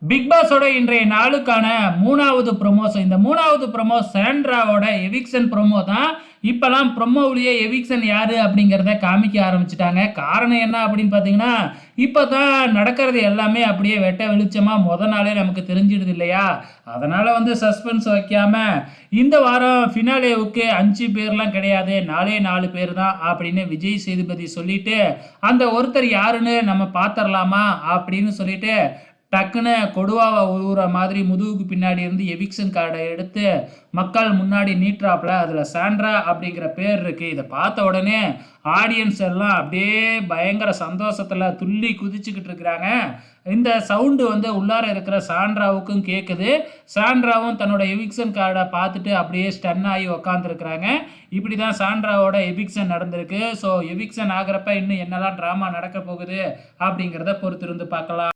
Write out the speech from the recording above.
Big பாஸோட இன்றைய நாளுக்கான 3வது ப்ரொமோஷன். இந்த 3வது ப்ரொமோ சாண்ட்ராவோட எவிக்ஷன் ப்ரொமோ தான். இப்பலாம் ப்ரொமோவிலேயே எவிக்ஷன் யாரு அப்படிங்கிறத காமிக்க ஆரம்பிச்சுட்டாங்க. காரணம் என்ன அப்படின்னு பார்த்தீங்கன்னா, இப்போ தான் நடக்கிறது எல்லாமே அப்படியே வெட்ட வெளிச்சமா நாளே நமக்கு தெரிஞ்சிடுது இல்லையா? அதனால சஸ்பென்ஸ் வைக்காம இந்த வாரம் ஃபினாலேவுக்கு 5 பேர்லாம் கிடையாது, 4 பேர் தான் அப்படின்னு விஜய் சேதுபதி சொல்லிட்டு, அந்த ஒருத்தர் யாருன்னு நம்ம பார்த்துரலாமா அப்படின்னு சொல்லிட்டு டக்குன்னு கொடுவாவை உழுவுற மாதிரி முதுகுக்கு பின்னாடி இருந்து எவிக்ஷன் கார்டை எடுத்து மக்கள் முன்னாடி நீட்டுறாப்புல. அதில் சாண்ட்ரா அப்படிங்கிற பேர் இருக்கு. இதை பார்த்த உடனே ஆடியன்ஸ் எல்லாம் அப்படியே பயங்கர சந்தோஷத்தில் துள்ளி குதிச்சுக்கிட்டு இருக்கிறாங்க. இந்த சவுண்டு உள்ளார இருக்கிற சாண்ட்ராவுக்கும் கேட்குது. சாண்ட்ராவும் தன்னோட எவிக்ஷன் கார்டை பார்த்துட்டு அப்படியே ஸ்டன் ஆகி உக்காந்துருக்குறாங்க. இப்படி தான் சாண்ட்ராவோட எவிக்ஷன் நடந்திருக்கு. ஸோ எவிக்ஷன் ஆகிறப்ப இன்னும் என்னெல்லாம் ட்ராமா நடக்க போகுது அப்படிங்கிறத பொறுத்திருந்து பார்க்கலாம்.